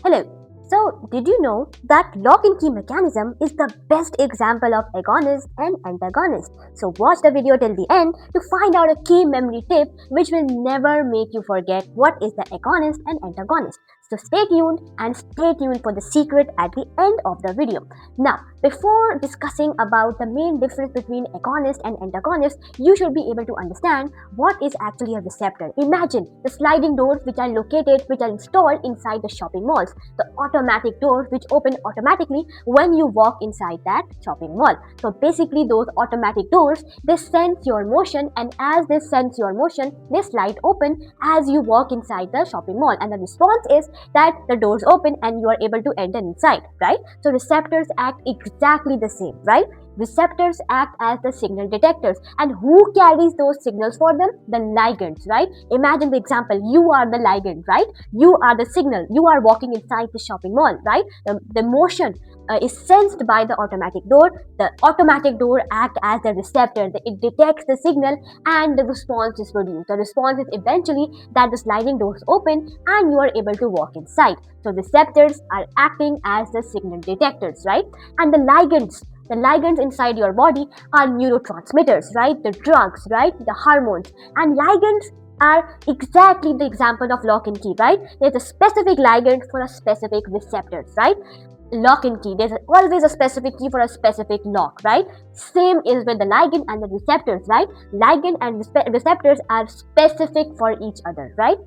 Hello. So, did you know that lock and key mechanism is the best example of agonist and antagonist? So, watch the video till the end to find out a key memory tip which will never make you forget what is the agonist and antagonist. So, stay tuned and stay tuned for the secret at the end of the video. Now, before discussing about the main difference between agonist and antagonist, you should be able to understand what is actually a receptor. Imagine the sliding doors which are installed inside the shopping malls, the automatic doors which open automatically when you walk inside that shopping mall. So basically those automatic doors, they sense your motion, and as they sense your motion, they slide open as you walk inside the shopping mall, and the response is that the doors open and you are able to enter inside, right? So receptors act exactly the same, right? Receptors act as the signal detectors, and who carries those signals for them? The ligands, right? Imagine the example, you are the ligand, right? You are the signal, you are walking inside the shopping mall, right? The motion is sensed by the automatic door. The automatic door act as the receptor. It detects the signal and the response is produced. The response is eventually that the sliding doors open and you are able to walk inside. So receptors are acting as the signal detectors, right? And the ligands inside your body are neurotransmitters, right? The drugs, right? The hormones. And ligands are exactly the example of lock and key, right? There's a specific ligand for a specific receptors, right? Lock and key, there's always a specific key for a specific lock, right? Same is with the ligand and the receptors, right? Ligand and receptors are specific for each other, right?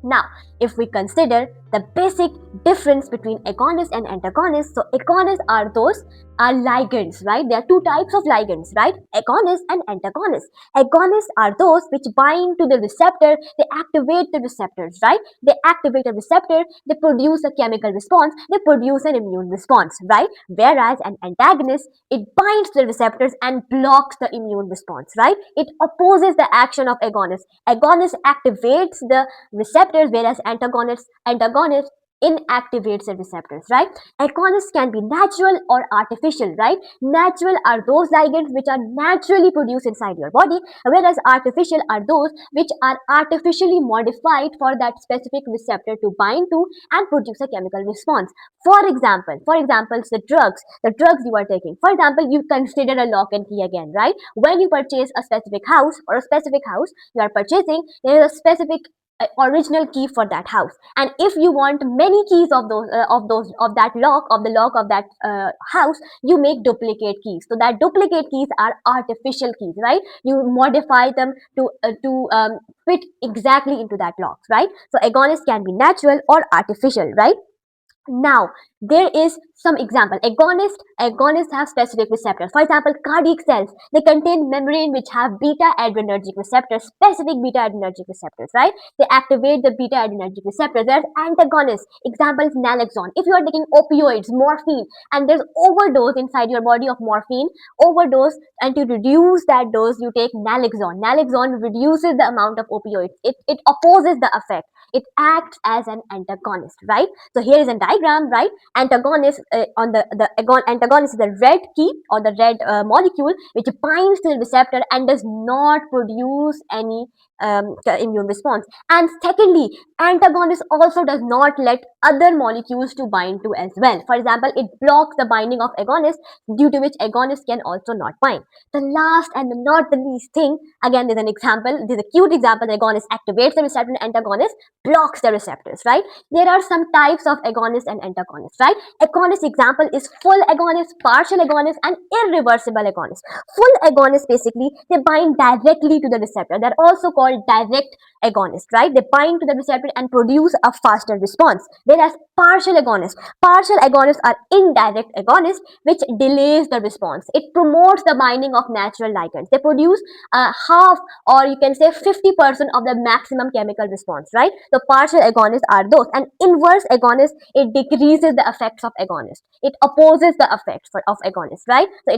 Now, if we consider the basic difference between agonists and antagonists, so agonists are ligands, right? There are two types of ligands, right? Agonists and antagonists. Agonists are those which bind to the receptor, they activate the receptors, right? They activate a receptor, they produce a chemical response, they produce an immune response, right? Whereas an antagonist, it binds to the receptors and blocks the immune response, right? It opposes the action of agonist. Agonist activates the receptors, whereas antagonists inactivates the receptors, right? Agonists can be natural or artificial, right? Natural are those ligands which are naturally produced inside your body, whereas artificial are those which are artificially modified for that specific receptor to bind to and produce a chemical response. For example, the drugs you are taking. For example, you consider a lock and key again, right? When you purchase a specific house or a specific house you are purchasing, there is a specific original key for that house, and if you want many keys of that lock of the lock of that house, you make duplicate keys. So that duplicate keys are artificial keys, right? You modify them to fit exactly into that lock, right? So agonists can be natural or artificial, right? Now, there is some example. Agonists have specific receptors. For example, cardiac cells, they contain membrane which have beta adrenergic receptors, specific beta adrenergic receptors, right? They activate the beta adrenergic receptors. There's antagonists. Example is naloxone. If you are taking opioids, morphine, and there's overdose inside your body of morphine, overdose, and to reduce that dose, you take naloxone. Naloxone reduces the amount of opioids. It opposes the effect. It acts as an antagonist, right? So here is a diagram, right? Antagonist on the antagonist is the red key or the red molecule which binds to the receptor and does not produce any immune response. And secondly, antagonist also does not let other molecules to bind to as well. For example, it blocks the binding of agonist, due to which agonist can also not bind. The last and not the least thing, again, there's an example, there's a cute example. The agonist activates the receptor, and antagonist blocks the receptors, right? There are some types of agonist and antagonist, right? Agonist example is full agonist, partial agonist, and irreversible agonist. Full agonist, basically they bind directly to the receptor. They're also called direct agonist, right? They bind to the receptor and produce a faster response. Whereas partial agonists are indirect agonists which delays the response. It promotes the binding of natural ligands. They produce half, or you can say 50% of the maximum chemical response, right? So partial agonists are those, and inverse agonist, it decreases the effects of agonist. It opposes the effects of agonist, right? So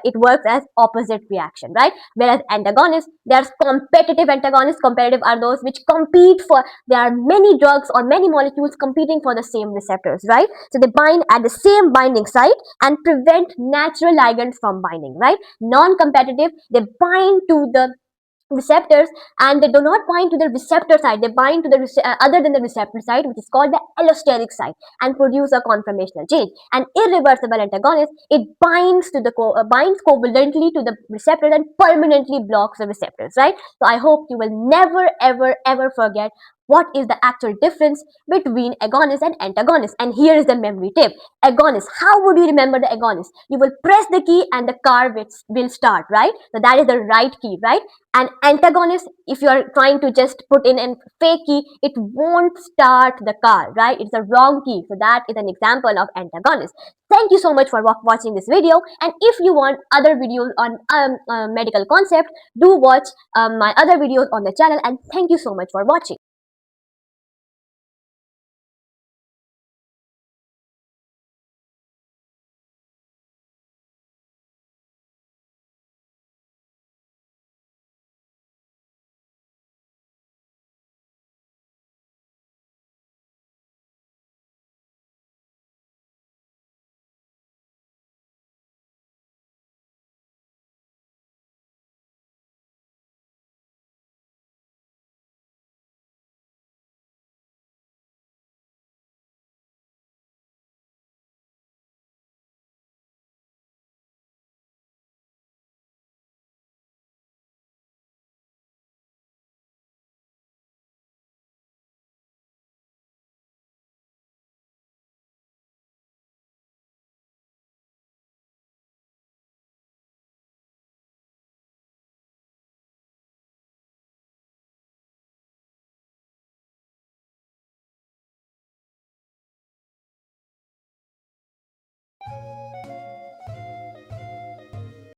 it works as opposite reaction, right? Whereas antagonists, there's competitive antagonists. Competitive are those which compete for, there are many drugs or many molecules competing for the same receptors, right? So they bind at the same binding site and prevent natural ligands from binding, right? Non-competitive, they bind to the receptors, and they do not bind to the receptor side, they bind to the other than the receptor side, which is called the allosteric side, and produce a conformational change. An irreversible antagonist, it binds to the binds covalently to the receptor and permanently blocks the receptors, right? So I hope you will never ever ever forget what is the actual difference between agonist and antagonist. And here is the memory tip. Agonist, how would you remember the agonist? You will press the key and the car will start, right? So that is the right key, right? An antagonist, if you are trying to just put in a fake key, it won't start the car, right? It's a wrong key. So that is an example of antagonist. Thank you so much for watching this video, and if you want other videos on medical concepts, do watch my other videos on the channel, and thank you so much for watching.